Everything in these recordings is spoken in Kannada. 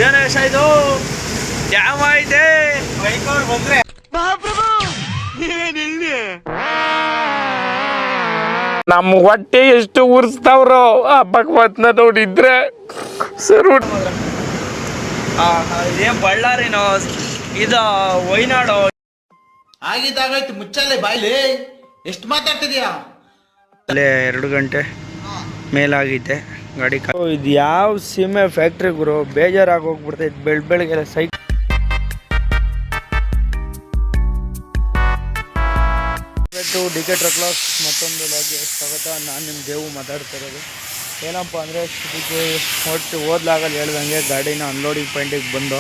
ಏನು ಯಶ ಇದು ಡ್ಯಾಮ್ ಐತೆ ಬೈಕವ್ರು ಬಂದ್ರೆ ಮಹಾಪ್ರಭು ನೀವೇನಿಲ್ಲಿ ನಮ್ಮ ಹೊಟ್ಟೆ ಎಷ್ಟು ಉರ್ಸ್ತಾವ್ರೋ ಆ ಭಗವತ್ನ ನೋಡಿದ್ರೆ ಸರ್ ಏನ್ ಬಳ್ಳಾರಿನೋ ಇದು ವೈನಾಡು ಆಗಿದ್ದಾಗಾಯ್ತು ಮುಚ್ಚಲ್ಲೇ ಬಾಯ್ಲಿ ಎಷ್ಟು ಮಾತಾಡ್ತಿದ್ಯಾ ಅಲ್ಲೇ 2 ಗಂಟೆ ಮೇಲಾಗೈತೆ ಗಾಡಿ ಇದು ಯಾವ ಸೀಮೆ ಫ್ಯಾಕ್ಟ್ರಿ ಗುರು ಬೇಜಾರಾಗಿ ಹೋಗ್ಬಿಡ್ತೈತೆ ಬೆಳಗ್ಗೆಲ್ಲ ಸೈಕ್ ಡಿಕೆ ಟ್ರಕ್ಲಾಸ್ ಮತ್ತೊಂದು ಲಾಗ್ಗೆ ಸ್ವಾಗತ. ನಾನು ನಿಮ್ಮ ದೇವು ಮಾತಾಡ್ತಾ ಇರೋದು. ಏನಪ್ಪ ಅಂದರೆ ಇದಕ್ಕೆ ಒಟ್ಟು ಓದ್ಲಾಗಲ್ಲಿ ಹೇಳ್ದಂಗೆ ಗಾಡಿನ ಅನ್ಲೋಡಿಂಗ್ ಪಾಯಿಂಟಿಗೆ ಬಂದು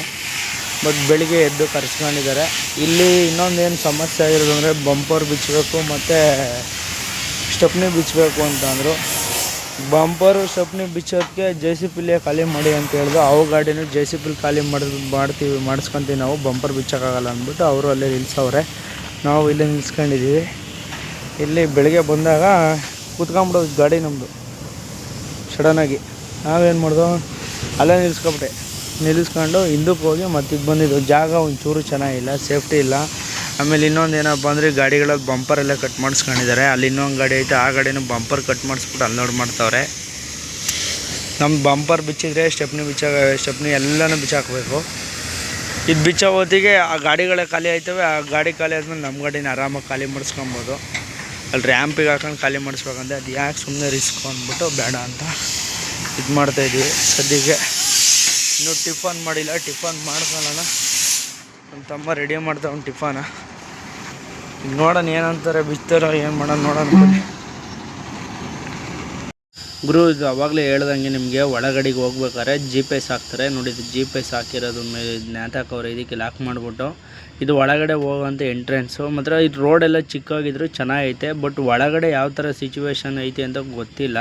ಬಟ್ ಬೆಳಿಗ್ಗೆ ಎದ್ದು ಕರ್ಸ್ಕೊಂಡಿದ್ದಾರೆ. ಇಲ್ಲಿ ಇನ್ನೊಂದೇನು ಸಮಸ್ಯೆ ಆಗಿರೋದು ಅಂದರೆ ಬಂಪರ್ ಬಿಚ್ಚಬೇಕು ಮತ್ತು ಸ್ಟೆಪ್ನಿ ಬಿಚ್ಚಬೇಕು ಅಂತ ಅಂದರು. ಬಂಪರು ಸ್ಟೆಪ್ನಿ ಬಿಚ್ಚೋದಕ್ಕೆ JCPಲೇ ಖಾಲಿ ಮಾಡಿ ಅಂತ ಹೇಳಿದ್ರು. ಅವು ಗಾಡಿನೂ JCPಲಿ ಖಾಲಿ ಮಾಡಿಸ್ಕೊತೀವಿ ನಾವು, ಬಂಪರ್ ಬಿಚ್ಚೋಕ್ಕಾಗಲ್ಲ ಅಂದ್ಬಿಟ್ಟು ಅವರು ಅಲ್ಲೇ ನಿಲ್ಸವ್ರೆ. ನಾವು ಇಲ್ಲೇ ನಿಲ್ಸ್ಕೊಂಡಿದ್ದೀವಿ. ಇಲ್ಲಿ ಬೆಳಗ್ಗೆ ಬಂದಾಗ ಕೂತ್ಕೊಂಬಿಡೋದು ಗಾಡಿ ನಮ್ಮದು ಸಡನ್ನಾಗಿ. ನಾವೇನು ಮಾಡ್ದೋ ಅಲ್ಲೇ ನಿಲ್ಲಿಸ್ಕೊಂಡು ಹಿಂದಕ್ಕೆ ಹೋಗಿ ಮತ್ತೆ ಇದು ಬಂದಿದ್ದು. ಜಾಗ ಒಂಚೂರು ಚೆನ್ನಾಗಿಲ್ಲ, ಸೇಫ್ಟಿ ಇಲ್ಲ. ಆಮೇಲೆ ಇನ್ನೊಂದು ಏನಪ್ಪ ಅಂದರೆ ಗಾಡಿಗಳಲ್ಲಿ ಬಂಪರೆಲ್ಲ ಕಟ್ ಮಾಡಿಸ್ಕೊಂಡಿದ್ದಾರೆ. ಅಲ್ಲಿ ಇನ್ನೊಂದು ಗಾಡಿ ಐತೆ, ಆ ಗಾಡಿನೂ ಬಂಪರ್ ಕಟ್ ಮಾಡಿಸ್ಬಿಟ್ಟು ಅನ್ಲೋಡ್ ಮಾಡ್ತಾವ್ರೆ. ನಮ್ಮ ಬಂಪರ್ ಬಿಚ್ಚಿದ್ರೆ ಸ್ಟೆಪ್ನಿ ಎಲ್ಲನೂ ಬಿಚ್ಚಾಕಬೇಕು. ಇದು ಬಿಚ್ಚೋ ಹೊತ್ತಿಗೆ ಆ ಗಾಡಿಗಳೇ ಖಾಲಿ ಆಯ್ತವೆ. ಆ ಗಾಡಿ ಖಾಲಿ ಆದ್ಮೇಲೆ ನಮ್ಮ ಗಾಡಿನ ಆರಾಮಾಗಿ ಖಾಲಿ ಮಾಡಿಸ್ಕೊಬೋದು. ಅಲ್ಲಿ ರ್ಯಾಂಪಿಗೆ ಹಾಕೊಂಡು ಖಾಲಿ ಮಾಡಿಸ್ಬೇಕಂದ್ರೆ ಅದು ಯಾಕೆ ಸುಮ್ಮನೆ ರಿಸ್ಕ್ ಅಂದ್ಬಿಟ್ಟು ಬೇಡ ಅಂತ ಇದು ಮಾಡ್ತಾಯಿದ್ವಿ. ಸದ್ಯಕ್ಕೆ ಇನ್ನೂ ಟಿಫನ್ ಮಾಡಿಲ್ಲ, ಟಿಫನ್ ಮಾಡ್ಕೊಳ್ಳೋಣ. ನಮ್ಮ ತಮ್ಮ ರೆಡಿ ಮಾಡ್ತಾವೆ ಟಿಫನ. ನೋಡೋಣ ಏನಂತಾರೆ, ಬಿಚ್ತಾರೋ ಏನು ಮಾಡೋಣ ನೋಡೋಣ ಬನ್ನಿ ಗುರು. ಇದು ಅವಾಗಲೇ ಹೇಳ್ದಂಗೆ ನಿಮಗೆ ಒಳಗಡೆಗೆ ಹೋಗ್ಬೇಕಾದ್ರೆ GPS ಹಾಕ್ತಾರೆ ನೋಡಿ. ಇದು GPS ಹಾಕಿರೋದು ಮೇಲೆ ನೇತಾಕವ್ರೆ, ಇದಕ್ಕೆ ಲಾಕ್ ಮಾಡಿಬಿಟ್ಟು ಇದು ಒಳಗಡೆ ಹೋಗೋಂಥ ಎಂಟ್ರೆನ್ಸು. ಮಾತ್ರ ಇದು ರೋಡೆಲ್ಲ ಚಿಕ್ಕಾಗಿದ್ರು ಚೆನ್ನಾಗೈತೆ. ಬಟ್ ಒಳಗಡೆ ಯಾವ ಥರ ಸಿಚುವೇಶನ್ ಐತೆ ಅಂತ ಗೊತ್ತಿಲ್ಲ.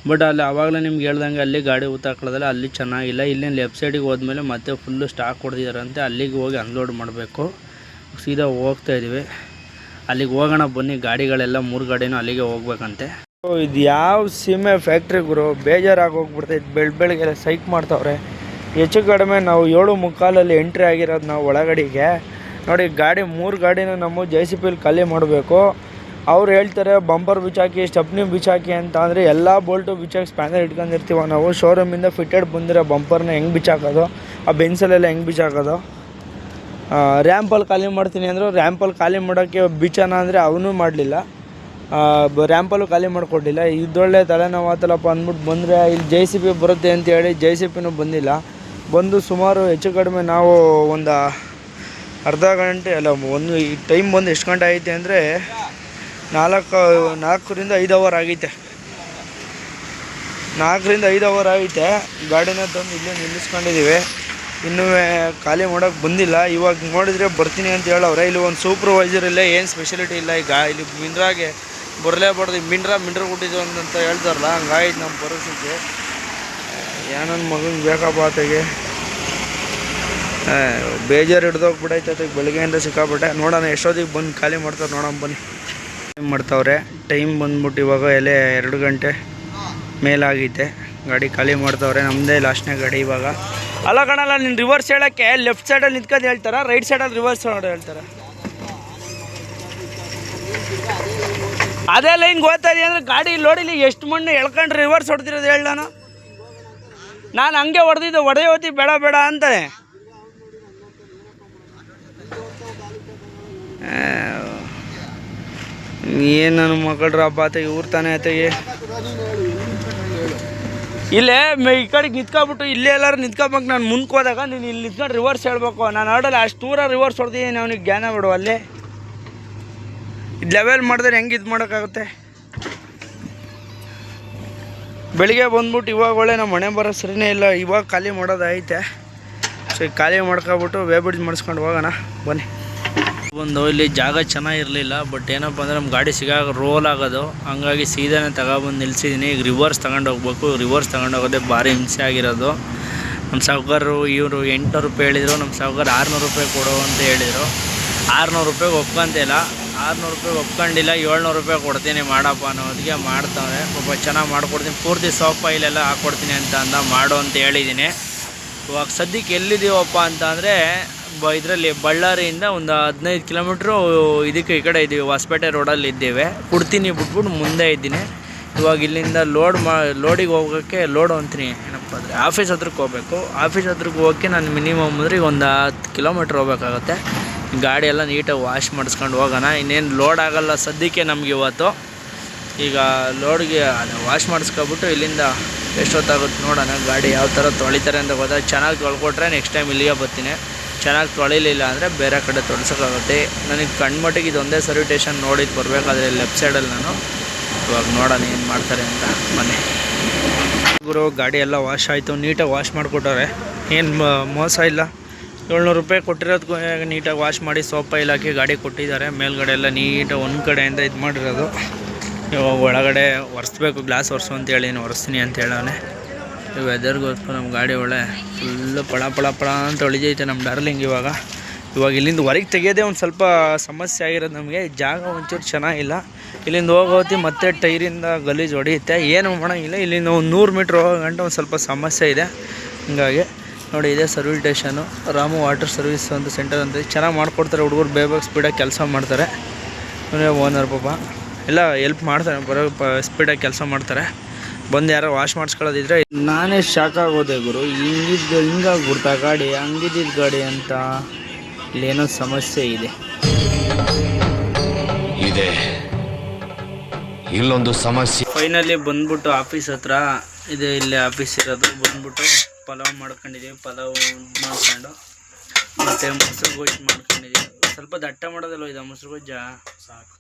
ಬಟ್ ಅಲ್ಲಿ ಆವಾಗಲೇ ನಿಮ್ಗೆ ಹೇಳ್ದಂಗೆ ಅಲ್ಲಿ ಗಾಡಿ ಊತಾಕೊಳ್ಳೋದಲ್ಲ, ಅಲ್ಲಿ ಚೆನ್ನಾಗಿಲ್ಲ. ಇಲ್ಲೇನು ಲೆಫ್ಟ್ ಸೈಡಿಗೆ ಹೋದ್ಮೇಲೆ ಮತ್ತೆ ಫುಲ್ಲು ಸ್ಟಾಕ್ ಹೊಡೆದಿದ್ದಾರಂತೆ. ಅಲ್ಲಿಗೆ ಹೋಗಿ ಅನ್ಲೋಡ್ ಮಾಡಬೇಕು. ಸೀದಾ ಹೋಗ್ತಾಯಿದ್ದೀವಿ, ಅಲ್ಲಿಗೆ ಹೋಗೋಣ ಬನ್ನಿ. ಗಾಡಿಗಳೆಲ್ಲ 3 ಗಾಡಿನೂ ಅಲ್ಲಿಗೆ ಹೋಗ್ಬೇಕಂತೆ. ಇದು ಯಾವ ಸೀಮೆ ಫ್ಯಾಕ್ಟ್ರಿ ಗುರು ಬೇಜಾರಾಗಿ ಹೋಗ್ಬಿಡ್ತೈತೆ. ಬೆಳಗ್ಗೆಲ್ಲ ಸೈಕ್ ಮಾಡ್ತಾವ್ರೆ. ಹೆಚ್ಚು ಕಡಿಮೆ ನಾವು 7:15 ಎಂಟ್ರಿ ಆಗಿರೋದು ನಾವು ಒಳಗಡೆಗೆ. ನೋಡಿ ಗಾಡಿ 3 ಗಾಡಿನೂ ನಮ್ಮ JCPಲಿ ಖಾಲಿ ಮಾಡಬೇಕು. ಅವ್ರು ಹೇಳ್ತಾರೆ ಬಂಪರ್ ಬಿಚ್ಚಾಕಿ, ಸ್ಟೆಪ್ನಿ ಬಿಚ್ಚಾಕಿ ಅಂತ. ಅಂದರೆ ಎಲ್ಲ ಬೋಲ್ಟು ಬಿಚ್ಚಾಕಿ ಸ್ಪ್ಯಾನರ್ ಇಟ್ಕೊಂಡಿರ್ತೀವ ನಾವು. ಶೋರೂಮಿಂದ ಫಿಟ್ಟೆಡ್ ಬಂದಿರೋ ಬಂಪರ್ನ ಹೆಂಗೆ ಬಿಚ್ಚಾಕೋದು, ಆ ಬೆನ್ಸಲ್ಲೆಲ್ಲ ಹೆಂಗೆ ಬಿಚ್ಚಾಕೋದು. ರ್ಯಾಂಪಲ್ಲಿ ಖಾಲಿ ಮಾಡ್ತೀನಿ ಅಂದರು. ರ್ಯಾಂಪಲ್ಲಿ ಖಾಲಿ ಮಾಡೋಕ್ಕೆ ಬಿಚ್ಚೋಣ ಅಂದರೆ ಅವನು ಮಾಡಲಿಲ್ಲ. ರ್ಯಾಂಪಲ್ಲೂ ಖಾಲಿ ಮಾಡಿಕೊಟ್ಟಿಲ್ಲ. ಇದೊಳ್ಳೆ ತಲೆನೋವು ಆತಲಪ್ಪ ಅಂದ್ಬಿಟ್ಟು ಬಂದರೆ ಇಲ್ಲಿ JCP ಬರುತ್ತೆ ಅಂತ ಹೇಳಿ JCPನೂ ಬಂದಿಲ್ಲ. ಬಂದು ಸುಮಾರು ಹೆಚ್ಚು ಕಡಿಮೆ ನಾವು ಒಂದು ಅರ್ಧ ಗಂಟೆ ಅಲ್ಲ, ಒಂದು ಈ ಟೈಮ್ ಬಂದು ಎಷ್ಟು ಗಂಟೆ ಐತೆ ಅಂದರೆ 4ರಿಂದ 5 ಅವರ್ ಆಗೈತೆ. 4ರಿಂದ 5 ಅವರ್ ಆಗೈತೆ. ಗಾಡಿನ ತಂದು ಇಲ್ಲೇ ನಿಲ್ಲಿಸ್ಕೊಂಡಿದ್ದೀವಿ. ಇನ್ನೂ ಖಾಲಿ ಮಾಡೋಕ್ಕೆ ಬಂದಿಲ್ಲ. ಇವಾಗ ನೋಡಿದರೆ ಬರ್ತೀನಿ ಅಂತ ಹೇಳವ್ರೆ. ಇಲ್ಲಿ ಒಂದು ಸೂಪರ್ವೈಸರ್ ಇಲ್ಲ, ಏನು ಸ್ಪೆಷಾಲಿಟಿ ಇಲ್ಲ. ಈಗ ಇಲ್ಲಿ ಮಿಂಡ್ರಾಗೆ ಬರಲೇಬಾರ್ದು, ಮಿಂಡ್ರ ಕೊಟ್ಟಿದ್ದು ಅಂತ ಹೇಳ್ತಾರಲ್ಲ, ಹಂಗಾಯ್ತು ನಮ್ಮ ಪರಿಸ್ಥಿತಿ. ಏನೊಂದು ಮಗನಿಗೆ ಬೇಕಪ್ಪ ಆತಗೆ ಬೇಜಾರು ಹಿಡ್ದೋಗ್ಬಿಟ್ಟೈತೆ ಬೆಳಗ್ಗೆಯಿಂದ ಸಿಕ್ಕಾಬಿಟ್ಟೆ. ನೋಡೋಣ ಎಷ್ಟೊತ್ತಿಗೆ ಬಂದು ಖಾಲಿ ಮಾಡ್ತಾರೆ ನೋಡೋಣ ಬನ್ನಿ. ಮಾಡ್ತಾವ್ರೆ ಟೈಮ್ ಬಂದ್ಬಿಟ್ಟು ಇವಾಗ 2 ಗಂಟೆ ಮೇಲಾಗೈತೆ. ಗಾಡಿ ಖಾಲಿ ಮಾಡ್ತಾವ್ರೆ. ನಮ್ಮದೇ ಲಾಸ್ಟ್ನೇ ಗಾಡಿ ಇವಾಗ. ಅಲ್ಲ ಕಣಲ್ಲ, ನೀನು ರಿವರ್ಸ್ ಹೇಳೋಕ್ಕೆ ಲೆಫ್ಟ್ ಸೈಡಲ್ಲಿ ನಿಂತ್ಕೊಂಡು ಹೇಳ್ತಾರ, ರೈಟ್ ಸೈಡಲ್ಲಿ ರಿವರ್ಸ್ ನೋಡಿ ಹೇಳ್ತಾರೆ. ಅದೇ ಲೈನ್ ಗೊತ್ತಾರಿ ಅಂದರೆ ಗಾಡಿ ಲೋಡಿಲಿ ಎಷ್ಟು ಮಣ್ಣು ಎಳ್ಕೊಂಡು ರಿವರ್ಸ್ ಹೊಡೆದಿರೋದು ಹೇಳಿ. ನಾನು ಹಂಗೆ ಹೊಡೆಯೋತಿ ಬೇಡ ಅಂತಾನೆ. ಏನು ನನ್ನ ಮಕ್ಕಳ್ರಪ್ಪ ಆತಗೆ ಇವ್ರು ತಾನೇ ಆತಗೆ ಇಲ್ಲೇ ಈ ಕಡೆಗೆ ನಿಂತ್ಕೊಬಿಟ್ಟು ಇಲ್ಲೇ ಎಲ್ಲರೂ ನಿಂತ್ಕೊಬೇಕು. ನಾನು ಮುಂದಕ್ಕೆ ಹೋದಾಗ ನೀನು ಇಲ್ಲಿ ನಿಂತ್ಕೊಂಡು ರಿವರ್ಸ್ ಹೇಳ್ಬೇಕು. ನಾನು ಆಡೋಲ್ಲ ಅಷ್ಟು ದೂರ ರಿವರ್ಸ್ ಹೊಡೆದಿದ್ದೀನಿ. ಅವನಿಗೆ ಜ್ಞಾನ ಬಿಡು. ಅಲ್ಲೇ ಇದು ಲೆವೆಲ್ ಮಾಡಿದ್ರೆ ಹೆಂಗೆ ಇದು ಮಾಡೋಕ್ಕಾಗುತ್ತೆ. ಬೆಳಿಗ್ಗೆ ಬಂದ್ಬಿಟ್ಟು ಇವಾಗ ಒಳ್ಳೆ ನಮ್ಮ ಮನೆ ಬರೋ ಸರಿನೇ ಇಲ್ಲ. ಇವಾಗ ಖಾಲಿ ಮಾಡೋದೈತೆ. ಸೊ ಈಗ ಖಾಲಿ ಮಾಡ್ಕೊಬಿಟ್ಟು ವೇಬ್ರಿಡ್ಜ್ ಮಾಡಿಸ್ಕೊಂಡು ಹೋಗೋಣ ಬನ್ನಿ. ಒಂದು ಇಲ್ಲಿ ಜಾಗ ಚೆನ್ನಾಗಿರಲಿಲ್ಲ. ಬಟ್ ಏನಪ್ಪ ಅಂದರೆ ನಮ್ಮ ಗಾಡಿ ಸಿಗಾಗ ರೋಲ್ ಆಗೋದು, ಹಂಗಾಗಿ ಸೀದಾನೇ ತಗೊಬಂದು ನಿಲ್ಸಿದ್ದೀನಿ. ಈಗ ರಿವರ್ಸ್ ತಗೊಂಡು ಹೋಗ್ಬೇಕು. ರಿವರ್ಸ್ ತಗೊಂಡು ಹೋಗೋದೇ ಭಾರಿ ಹಿಂಸೆ ಆಗಿರೋದು. ನಮ್ಮ ಸಾಹುಕಾರರು ಇವರು 800 ರೂಪಾಯಿ ಹೇಳಿದರು. ನಮ್ಮ ಸಾಹುಕಾರ 600 ರೂಪಾಯಿ ಕೊಡು ಅಂತ ಹೇಳಿದರು. 600 ರೂಪಾಯಿಗೆ ಒಪ್ಕೊಂತಿಲ್ಲ. 600 ರೂಪಾಯಿಗೆ ಒಪ್ಕೊಂಡಿಲ್ಲ. 700 ರೂಪಾಯಿ ಕೊಡ್ತೀನಿ ಮಾಡಪ್ಪ ಅನ್ನೋದಕ್ಕೆ ಮಾಡ್ತಾವೆ. ಸ್ವಲ್ಪ ಚೆನ್ನಾಗಿ ಮಾಡ್ಕೊಡ್ತೀನಿ, ಪೂರ್ತಿ ಸಾಫ್ಟ್ ಆಯಿಲೆಲ್ಲ ಹಾಕ್ಕೊಡ್ತೀನಿ ಅಂತ ಅಂದ ಮಾಡು ಅಂತ ಹೇಳಿದ್ದೀನಿ. ಇವಾಗ ಸದ್ಯಕ್ಕೆ ಎಲ್ಲಿದ್ದೀವಪ್ಪ ಅಂತ ಅಂದರೆ ಇದರಲ್ಲಿ ಬಳ್ಳಾರಿಯಿಂದ ಒಂದು 15 ಕಿಲೋಮೀಟ್ರು ಇದಕ್ಕೆ ಈ ಕಡೆ ಇದ್ದೀವಿ, ಹೊಸಪೇಟೆ ರೋಡಲ್ಲಿ ಇದ್ದೇವೆ. ಕುಡ್ತೀನಿ ಬಿಟ್ಬಿಟ್ಟು ಮುಂದೆ ಇದ್ದೀನಿ. ಇವಾಗ ಇಲ್ಲಿಂದ ಲೋಡಿಗೆ ಹೋಗೋಕ್ಕೆ ಲೋಡು ಅಂತೀನಿ ಏನಪ್ಪ ಅಂದರೆ ಆಫೀಸ್ ಹತ್ರಕ್ಕೆ ಹೋಗಬೇಕು. ಆಫೀಸ್ ಹತ್ರಕ್ಕೆ ಹೋಗೋಕ್ಕೆ ನಾನು ಮಿನಿಮಮ್ ಅಂದರೆ ಒಂದು 10 ಕಿಲೋಮೀಟ್ರ್ ಹೋಗ್ಬೇಕಾಗತ್ತೆ. ಗಾಡಿ ಎಲ್ಲ ನೀಟಾಗಿ ವಾಶ್ ಮಾಡಿಸ್ಕೊಂಡು ಹೋಗೋಣ. ಇನ್ನೇನು ಲೋಡ್ ಆಗೋಲ್ಲ ಸದ್ಯಕ್ಕೆ ನಮ್ಗೆ ಇವತ್ತು. ಈಗ ಲೋಡ್ಗೆ ವಾಶ್ ಮಾಡಿಸ್ಕೊಬಿಟ್ಟು ಇಲ್ಲಿಂದ ಎಷ್ಟೊತ್ತಾಗುತ್ತೆ ನೋಡೋಣ. ಗಾಡಿ ಯಾವ ಥರ ತೊಳಿತಾರೆ ಅಂತ ಗೊತ್ತಾಗ ಚೆನ್ನಾಗಿ ತೊಳ್ಕೊಟ್ರೆ ನೆಕ್ಸ್ಟ್ ಟೈಮ್ ಇಲ್ಲಿಗೆ ಬರ್ತೀನಿ. ಚೆನ್ನಾಗಿ ತೊಳಿಲಿಲ್ಲ ಅಂದರೆ ಬೇರೆ ಕಡೆ ತೊಳ್ಸೋಕ್ಕಾಗುತ್ತೆ. ನನಗೆ ಕಣ್ಮಟ್ಟಿಗೆ ಇದೊಂದೇ ಸರ್ವಿಟೇಷನ್ ನೋಡಿದ್ದು ಬರಬೇಕಾದ್ರೆ ಲೆಫ್ಟ್ ಸೈಡಲ್ಲಿ ನಾನು. ಇವಾಗ ನೋಡೋಣ ಏನು ಮಾಡ್ತಾರೆ ಅಂತ. ಮನೆ ಗುರು ಗಾಡಿ ಎಲ್ಲ ವಾಶ್ ಆಯಿತು, ನೀಟಾಗಿ ವಾಶ್ ಮಾಡಿಕೊಟ್ಟವ್ರೆ. ಏನು ಮೋಸ ಇಲ್ಲ. 700 ರೂಪಾಯಿ ಕೊಟ್ಟಿರೋದಕ್ಕೂ ನೀಟಾಗಿ ವಾಶ್ ಮಾಡಿ ಸೋಪ್ ಆಯಿಲ್ ಹಾಕಿ ಗಾಡಿ ಕೊಟ್ಟಿದ್ದಾರೆ. ಮೇಲ್ಗಡೆ ಎಲ್ಲ ನೀಟಾಗಿ ಒಂದು ಕಡೆಯಿಂದ ಇದು ಮಾಡಿರೋದು. ಇವಾಗ ಒಳಗಡೆ ಒರೆಸ್ಬೇಕು, ಗ್ಲಾಸ್ ಒರೆಸು ಅಂತೇಳಿ ಒರೆಸ್ತೀನಿ ಅಂತ ಹೇಳೋನೆ. ವೆದರ್ಗೋಸ್ಕರ ನಮ್ಮ ಗಾಡಿ ಒಳ್ಳೆ ಫುಲ್ಲು ಪಳ ಪಳ ಪಳ ಅಂತ ಹೊಳಿದೈತೆ ನಮ್ಮ ಡಾರ್ಲಿಂಗ್. ಇವಾಗ ಇಲ್ಲಿಂದ ಹೊರಗೆ ತೆಗೆಯೋದೇ ಒಂದು ಸ್ವಲ್ಪ ಸಮಸ್ಯೆ ಆಗಿರೋದು ನಮಗೆ. ಜಾಗ ಒಂಚೂರು ಚೆನ್ನಾಗಿಲ್ಲ. ಇಲ್ಲಿಂದ ಹೋಗೋತಿ ಮತ್ತೆ ಟೈರಿಂದ ಗಲೀಜು ಹೊಡೆಯುತ್ತೆ. ಏನು ಮಾಡೋಂಗಿಲ್ಲ. ಇಲ್ಲಿಂದ ಒಂದು 100 ಮೀಟ್ರ್ ಹೋಗೋ ಗಂಟ ಒಂದು ಸ್ವಲ್ಪ ಸಮಸ್ಯೆ ಇದೆ. ಹೀಗಾಗಿ ನೋಡಿ, ಇದೇ service station, Ramu water service ಅಂತ ಸೆಂಟರ್ ಅಂತ. ಚೆನ್ನಾಗಿ ಮಾಡಿಕೊಡ್ತಾರೆ ಹುಡುಗರು, ಬೇಗ ಸ್ಪೀಡಾಗಿ ಕೆಲಸ ಮಾಡ್ತಾರೆ. ಓನರ್ ಪಾಪ ಎಲ್ಲ ಹೆಲ್ಪ್ ಮಾಡ್ತಾರೆ, ಬರೋ ಸ್ಪೀಡಾಗಿ ಕೆಲಸ ಮಾಡ್ತಾರೆ. ಬಂದು ಯಾರೋ ವಾಶ್ ಮಾಡಿಸ್ಕೊಳ್ಳೋದಿದ್ರೆ ನಾನೇ ಶಾಕ್ ಆಗೋದೆ ಗುರು. ಹಿಂಗಾಗ್ಬಿಡ್ತಾ ಗಾಡಿ, ಹಂಗಿದ್ದಿದ್ದು ಗಾಡಿ ಅಂತ. ಇಲ್ಲೇನೋ ಸಮಸ್ಯೆ ಇದೆ. ಇಲ್ಲೊಂದು ಸಮಸ್ಯೆ. ಫೈನಲಿ ಬಂದ್ಬಿಟ್ಟು ಆಫೀಸ್ ಹತ್ರ ಇದೆ, ಇಲ್ಲೇ ಆಫೀಸ್ ಇರೋದು. ಬಂದ್ಬಿಟ್ಟು ಪಲಾವ್ ಮಾಡ್ಕೊಂಡಿದ್ದೀವಿ. ಪಲಾವ್ ಮಾಡ್ಕೊಂಡು ಮತ್ತು ಮೊಸರು ಗೊಜ್ಜು ಮಾಡ್ಕೊಂಡಿದ್ದೀವಿ. ಸ್ವಲ್ಪ ದಟ್ಟ ಮಾಡೋದಲ್ವ ಇದು ಮೊಸರು ಗೊಜ್ಜ, ಸಾಕು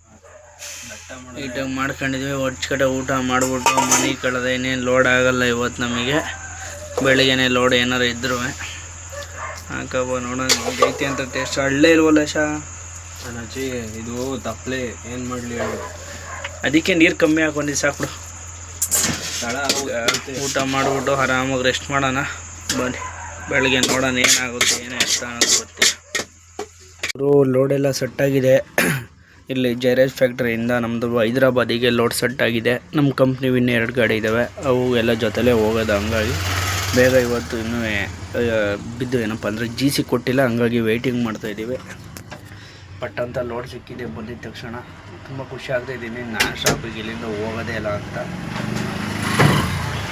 ನೀಟಾಗಿ ಮಾಡ್ಕೊಂಡಿದ್ವಿ. ಕಡೆ ಊಟ ಮಾಡಿಬಿಟ್ಟು ಮನೆ ಕಳೆದ. ಇನ್ನೇನು ಲೋಡ್ ಆಗೋಲ್ಲ ಇವತ್ತು ನಮಗೆ. ಬೆಳಿಗ್ಗೆನೇ ಲೋಡ್ ಏನಾರು ಇದ್ರೂ ಹಾಕಬೋ ನೋಡೋಣ ಐತಿ ಅಂತ. ಟೇಸ್ಟ್ ಹಳ್ಳೆ ಇಲ್ವಲ್ಲ ಶಾ ಅಜ್ಜಿ, ಇದು ತಪ್ಪಲೆ ಏನು ಮಾಡಲಿ, ಅದಕ್ಕೆ ನೀರು ಕಮ್ಮಿ ಹಾಕೊಂಡು ಸಾಕು. ಊಟ ಮಾಡಿಬಿಟ್ಟು ಆರಾಮಾಗಿ ರೆಸ್ಟ್ ಮಾಡೋಣ ಬನ್ನಿ. ಬೆಳಗ್ಗೆ ನೋಡೋಣ ಏನಾಗುತ್ತೆ, ಏನು ಎಷ್ಟ ಅನ್ನೋದು ಗೊತ್ತಿಲ್ಲ. ಲೋಡೆಲ್ಲ ಸೆಟ್ಟಾಗಿದೆ. ಇಲ್ಲಿ ಜೈರಾಜ್ ಫ್ಯಾಕ್ಟ್ರಿಯಿಂದ ನಮ್ಮದು ಹೈದ್ರಾಬಾದಿಗೆ ಲೋಡ್ ಸೆಟ್ಟಾಗಿದೆ. ನಮ್ಮ ಕಂಪ್ನಿವು ಇನ್ನೂ 2 ಗಾಡಿ ಇದ್ದಾವೆ, ಅವು ಎಲ್ಲ ಜೊತೆಲೇ ಹೋಗೋದು. ಹಂಗಾಗಿ ಬೇಗ ಇವತ್ತು ಇನ್ನೂ ಬಿದ್ದು ಏನಪ್ಪ ಅಂದರೆ GC ಕೊಟ್ಟಿಲ್ಲ, ಹಂಗಾಗಿ ವೆಯ್ಟಿಂಗ್ ಮಾಡ್ತಾಯಿದ್ದೀವಿ. ಬಟ್ ಅಂತ ಲೋಡ್ ಸಿಕ್ಕಿದೆ. ಬಂದಿದ್ದ ತಕ್ಷಣ ತುಂಬ ಖುಷಿ ಆಗ್ತಾಯಿದ್ದೀನಿ. ನಾನು ಶಾಪಿಗೆ ಇಲ್ಲಿಂದ ಹೋಗೋದೇ ಇಲ್ಲ ಅಂತ.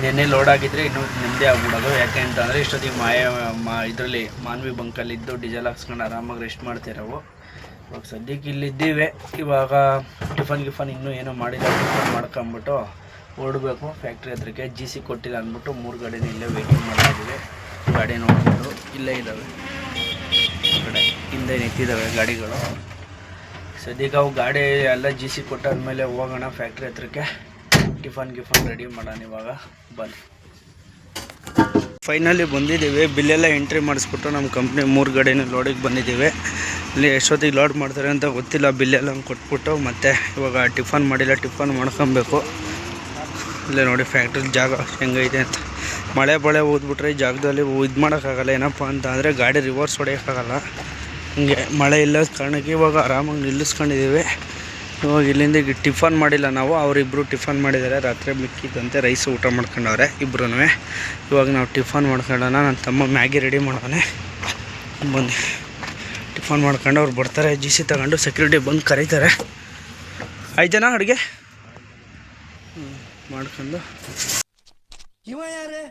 ನೆನ್ನೆ ಲೋಡ್ ಆಗಿದ್ದರೆ ಇನ್ನೂ ನೆಮ್ಮದಿ ಆಗ್ಬಿಡೋದು. ಯಾಕೆ ಅಂತಂದರೆ ಇಷ್ಟೊತ್ತಿಗೆ ಇದರಲ್ಲಿ ಮಾನ್ವಿ ಬಂಕಲ್ಲಿದ್ದು ಡೀಸೆಲ್ ಹಾಕ್ಸ್ಕೊಂಡು ಆರಾಮಾಗಿ ರೆಸ್ಟ್ ಮಾಡ್ತಿರೋವು. ಇವಾಗ ಸದ್ಯಕ್ಕೆ ಇಲ್ಲಿದ್ದೀವಿ. ಇವಾಗ ಟಿಫನ್ ಇನ್ನೂ ಏನೋ ಮಾಡಿಲ್ಲ. ಟಿಫನ್ ಮಾಡ್ಕೊಂಬಿಟ್ಟು ಹೊರಡಬೇಕು ಫ್ಯಾಕ್ಟ್ರಿ ಹತ್ರಕ್ಕೆ. GC ಕೊಟ್ಟಿಲ್ಲ ಅಂದ್ಬಿಟ್ಟು 3 ಗಾಡಿನ ಇಲ್ಲೇ ವೆಯ್ಟಿಂಗ್ ಮಾಡ್ತಾಯಿದ್ದೀವಿ. ಗಾಡಿ ನೋಡ್ಬಿಟ್ಟು ಇಲ್ಲೇ ಇದ್ದಾವೆ, ಈ ಕಡೆ ಹಿಂದೆ ನಿಂತಿದ್ದಾವೆ ಗಾಡಿಗಳು. ಸದ್ಯಕ್ಕೆ ಅವು ಗಾಡಿ ಎಲ್ಲ GC ಕೊಟ್ಟಾದ್ಮೇಲೆ ಹೋಗೋಣ ಫ್ಯಾಕ್ಟ್ರಿ ಹತ್ರಕ್ಕೆ. ಟಿಫನ್ ರೆಡಿ ಮಾಡೋಣ ಇವಾಗ ಬನ್ನಿ. ಫೈನಲಿ ಬಂದಿದ್ದೀವಿ. ಬಿಲ್ಲೆಲ್ಲ ಎಂಟ್ರಿ ಮಾಡಿಸ್ಬಿಟ್ಟು ನಮ್ಮ ಕಂಪ್ನಿ 3 ಗಾಡಿನ ಲೋಡಿಗೆ ಬಂದಿದ್ದೀವಿ. ಇಲ್ಲಿ ಎಷ್ಟೊತ್ತಿಗೆ ಲೋಡ್ ಮಾಡ್ತಾರೆ ಅಂತ ಗೊತ್ತಿಲ್ಲ. ಬಿಲ್ಲೆಲ್ಲ ಕೊಟ್ಬಿಟ್ಟು ಮತ್ತೆ ಇವಾಗ ಟಿಫನ್ ಮಾಡಿಲ್ಲ, ಟಿಫನ್ ಮಾಡ್ಕೊಬೇಕು. ಇಲ್ಲೇ ನೋಡಿ ಫ್ಯಾಕ್ಟ್ರಿ ಜಾಗ ಹೆಂಗೈತೆ ಅಂತ. ಮಳೆ ಊದ್ಬಿಟ್ರೆ ಈ ಜಾಗದಲ್ಲಿ ಇದು ಮಾಡೋಕ್ಕಾಗಲ್ಲ. ಏನಪ್ಪ ಅಂತ ಅಂದರೆ ಗಾಡಿ ರಿವರ್ಸ್ ಹೊಡೆಯೋಕ್ಕಾಗಲ್ಲ. ಹಿಂಗೆ ಮಳೆ ಇಲ್ಲದ ಕಾರಣಕ್ಕೆ ಇವಾಗ ಆರಾಮಾಗಿ ನಿಲ್ಲಿಸ್ಕೊಂಡಿದ್ದೀವಿ. ಇವಾಗ ಇಲ್ಲಿಂದ ಈಗ ಟಿಫನ್ ಮಾಡಿಲ್ಲ ನಾವು. ಅವರಿಬ್ಬರು ಟಿಫನ್ ಮಾಡಿದ್ದಾರೆ. ರಾತ್ರಿ ಮಿಕ್ಕಿದ್ದಂತೆ ರೈಸ್ ಊಟ ಮಾಡ್ಕೊಂಡವ್ರೆ ಇಬ್ಬರೂ. ಇವಾಗ ನಾವು ಟಿಫನ್ ಮಾಡ್ಕೊಳ್ಳೋಣ. ನನ್ನ ತಮ್ಮ ಮ್ಯಾಗಿ ರೆಡಿ ಮಾಡೋನೆ. ಬನ್ನಿ ಟಿಫನ್ ಮಾಡ್ಕೊಂಡು ಅವ್ರು ಬರ್ತಾರೆ. GC ತಗೊಂಡು ಸೆಕ್ಯೂರಿಟಿ ಬಂದು ಕರೀತಾರೆ. ಆಯ್ತೇನಾ ಅಡುಗೆ ಮಾಡ್ಕೊಂಡು. ಇವ ಯಾರೇ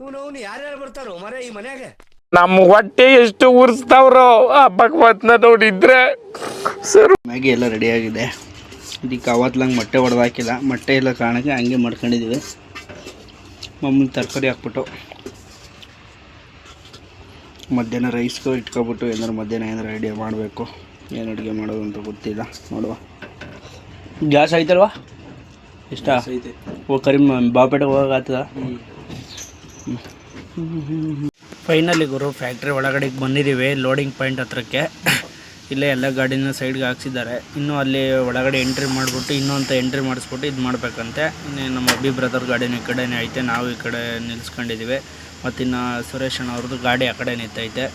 ಇವನು ಯಾರ್ಯಾರು ಬರ್ತಾರೋ ಮರ ಈ ಮನ್ಯಾಗ? ನಮ್ಮ ಹೊಟ್ಟೆ ಎಷ್ಟು ಉರ್ಸ್ತಾವ್ರೋ ಆ ಭಗವತ್ನ ನೋಡಿದ್ರೆ ಸರ್. ಮ್ಯಾಗಿ ಎಲ್ಲ ರೆಡಿಯಾಗಿದೆ. ಇದಕ್ಕೆ ಅವತ್ತಂಗೆ ಮೊಟ್ಟೆ ಹೊಡೆದಾಕಿಲ್ಲ. ಮೊಟ್ಟೆ ಎಲ್ಲ ಕಾರಣಕ್ಕೆ ಹಂಗೆ ಮಾಡ್ಕೊಂಡಿದ್ದೀವಿ. ಮಾಮೂಲಿ ತರಕಾರಿ ಹಾಕ್ಬಿಟ್ಟು ಮಧ್ಯಾಹ್ನ ರೈಸ್ಗೂ ಇಟ್ಕೊಬಿಟ್ಟು ಮಧ್ಯಾಹ್ನ ಏನಾರು ರೆಡಿ ಮಾಡಬೇಕು. ಏನು ಅಡುಗೆ ಮಾಡೋದು ಅಂತ ಗೊತ್ತಿಲ್ಲ, ನೋಡುವ. ಗ್ಯಾಸ್ ಐತಲ್ವಾ? ಇಷ್ಟ ಕರಿಮ್ ಬಾಪೇಟೆಗೆ ಹೋಗಾಗ್ತದ. ಫೈನಲಿ ಗುರು ಫ್ಯಾಕ್ಟ್ರಿ ಒಳಗಡೆಗೆ ಬಂದಿದ್ದೀವಿ. ಲೋಡಿಂಗ್ ಪಾಯಿಂಟ್ ಹತ್ರಕ್ಕೆ. ಇಲ್ಲೇ ಎಲ್ಲ ಗಾಡಿನ ಸೈಡ್ಗೆ ಹಾಕ್ಸಿದ್ದಾರೆ. ಇನ್ನೂ ಅಲ್ಲಿ ಒಳಗಡೆ ಎಂಟ್ರಿ ಮಾಡಿಬಿಟ್ಟು ಇನ್ನೊಂದು ಎಂಟ್ರಿ ಮಾಡಿಸ್ಬಿಟ್ಟು ಇದು ಮಾಡಬೇಕಂತೆ. ಇನ್ನೇನು ನಮ್ಮ ಅಭಿ ಬ್ರದರ್ ಗಾಡಿನ ಈ ಕಡೆನೇ ಐತೆ, ನಾವು ಈ ಕಡೆ ನಿಲ್ಲಿಸ್ಕೊಂಡಿದ್ದೀವಿ. ಮತ್ತು ಇನ್ನು ಸುರೇಶ್ ಅಣ್ಣ ಅವ್ರದ್ದು ಗಾಡಿ ಆ ಕಡೆ ನಿಂತೈತೆ.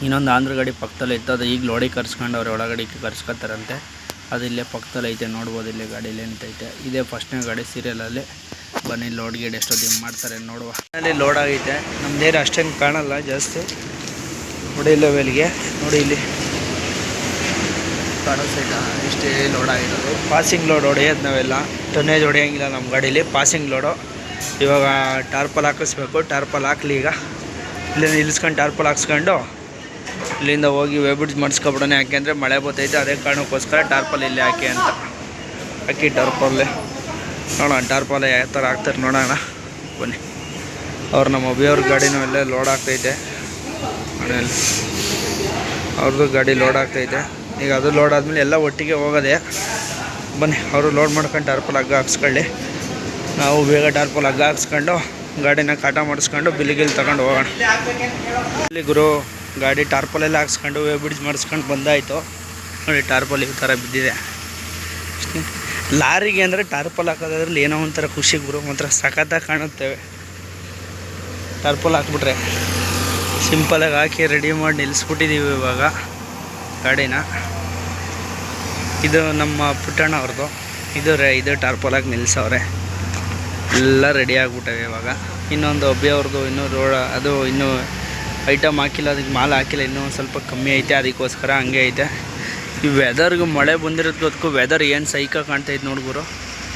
ಇನ್ನೊಂದು ಆಂಧ್ರ ಗಾಡಿ ಪಕ್ಕದಲ್ಲಿ ಇತ್ತು, ಅದು ಈಗ ಲೋಡಿಗೆ ಕರ್ಸ್ಕೊಂಡು ಅವ್ರು ಒಳಗಡೆ ಕರ್ಸ್ಕೊತಾರಂತೆ. ಅದು ಇಲ್ಲೇ ಪಕ್ಕದಲ್ಲಿ ಐತೆ, ನೋಡ್ಬೋದು. ಇಲ್ಲೇ ಗಾಡಿಯಲ್ಲಿ ನಿಂತೈತೆ. ಇದೇ ಫಸ್ಟ್ನೇ ಗಾಡಿ ಸೀರಿಯಲಲ್ಲಿ. ಬನ್ನಿ ಲೋಡ್ ಗೇಡ್ ಎಷ್ಟೊತ್ತಿಗೆ ಮಾಡ್ತಾರೆ ನೋಡುವ. ಅಲ್ಲಿ ಲೋಡ್ ಆಗೈತೆ, ನಮ್ದೇನು ಅಷ್ಟೇನು ಕಾಣಲ್ಲ ಜಾಸ್ತಿ. ನೋಡಿ ಲೆವೆಲ್ಗೆ ನೋಡಿ ಇಲ್ಲಿ ಕಾಣಿಸ್ತೈತ, ಇಷ್ಟೇ ಲೋಡ್ ಆಗಿರೋದು. ಪಾಸಿಂಗ್ ಲೋಡ್ ಹೊಡೆಯೋದು ನಾವೆಲ್ಲ, ಟನ್ನೇಜ್ ಹೊಡೆಯೋಂಗಿಲ್ಲ ನಮ್ಮ ಗಾಡೀಲಿ, ಪಾಸಿಂಗ್ ಲೋಡು. ಇವಾಗ ಟಾರ್ಪಲ್ ಹಾಕಿಸ್ಬೇಕು, ಟಾರ್ಪಲ್ ಹಾಕ್ಲಿ. ಈಗ ಇಲ್ಲಿ ನಿಲ್ಲಿಸ್ಕೊಂಡು ಟಾರ್ಪಲ್ ಹಾಕ್ಸ್ಕೊಂಡು ಇಲ್ಲಿಂದ ಹೋಗಿ ವೇಬಿಡ್ಸ್ ಮಾಡಿಸ್ಕೊಬಿಡೋಣ. ಯಾಕೆಂದರೆ ಮಳೆ ಬರ್ತೈತೆ, ಅದೇ ಕಾರಣಕ್ಕೋಸ್ಕರ ಟಾರ್ಪಲ್ ಇಲ್ಲಿ ಹಾಕಿ ಅಂತ ಹಾಕಿ ಟಾರ್ಪಲ್ಲೇ ನೋಡೋಣ. ಟಾರ್ಪಲ್ ಯಾವ ಥರ ಹಾಕ್ತಾರೆ ನೋಡೋಣ ಬನ್ನಿ. ಅವ್ರು ನಮ್ಮ ಅಭಿಯವ್ರ ಗಾಡಿನೂ ಎಲ್ಲ ಲೋಡ್ ಆಗ್ತೈತೆ, ಮನೆಯಲ್ಲಿ ಅವ್ರದ್ದು ಗಾಡಿ ಲೋಡ್ ಆಗ್ತೈತೆ. ಈಗ ಅದು ಲೋಡ್ ಆದಮೇಲೆ ಎಲ್ಲ ಒಟ್ಟಿಗೆ ಹೋಗೋದೆ. ಬನ್ನಿ ಅವರು ಲೋಡ್ ಮಾಡ್ಕೊಂಡು ಟಾರ್ಪಲ್ ಹಗ್ಗ ಹಾಕ್ಸ್ಕೊಳ್ಳಿ, ನಾವು ಬೇಗ ಟಾರ್ಪಲ್ ಹಗ್ಗ ಹಾಕ್ಸ್ಕೊಂಡು ಗಾಡಿನ ಕಾಟ ಮಾಡಿಸ್ಕೊಂಡು ಬಿಲ್ಲಿಗಿಲ್ಲಿ ತಗೊಂಡು ಹೋಗೋಣ. ಇಲ್ಲಿ ಗುರು ಗಾಡಿ ಟಾರ್ಪಲೆಲ್ಲ ಹಾಕ್ಸ್ಕೊಂಡು ವೇಬಿಡ್ಸ್ ಮಾಡಿಸ್ಕೊಂಡು ಬಂದಾಯಿತು. ನೋಡಿ ಟಾರ್ಪಲ್ ಈ ಥರ ಬಿದ್ದಿದೆ. ಲಾರಿಗೆ ಅಂದರೆ ಟಾರ್ಪಲ್ ಹಾಕೋದ್ರಲ್ಲಿ ಏನೋ ಒಂಥರ ಖುಷಿ ಗುರು, ಒಂಥರ ಸಖತ್ತಾಗಿ ಕಾಣುತ್ತೇವೆ. ಟಾರ್ಪಲ್ ಹಾಕ್ಬಿಟ್ರೆ ಸಿಂಪಲಾಗಿ ಹಾಕಿ ರೆಡಿ ಮಾಡಿ ನಿಲ್ಲಿಸ್ಬಿಟ್ಟಿದ್ದೀವಿ ಇವಾಗ ಗಾಡಿನ. ಇದು ನಮ್ಮ ಪುಟ್ಟಣ್ಣ ಅವ್ರದ್ದು, ಇದು ಟಾರ್ಪಲ್ ಹಾಕಿ ನಿಲ್ಲಿಸವ್ರೆ. ಎಲ್ಲ ರೆಡಿ ಆಗಿಬಿಟ್ಟವೆ ಇವಾಗ. ಇನ್ನೊಂದು ಅವ್ರದ್ದು ಇನ್ನೂ ಅದು ಇನ್ನೂ ಐಟಮ್ ಹಾಕಿಲ್ಲ, ಅದಕ್ಕೆ ಮಾಲ್ ಹಾಕಿಲ್ಲ, ಇನ್ನೂ ಒಂದು ಸ್ವಲ್ಪ ಕಮ್ಮಿ ಐತೆ, ಅದಕ್ಕೋಸ್ಕರ ಹಂಗೆ ಐತೆ. ಈ ವೆದರ್ಗೆ ಮಳೆ ಬಂದಿರೋದಕ್ಕೂ ವೆದರ್ ಏನು ಸೈಕ ಕಾಣ್ತೈತೆ ನೋಡ್ಗುರು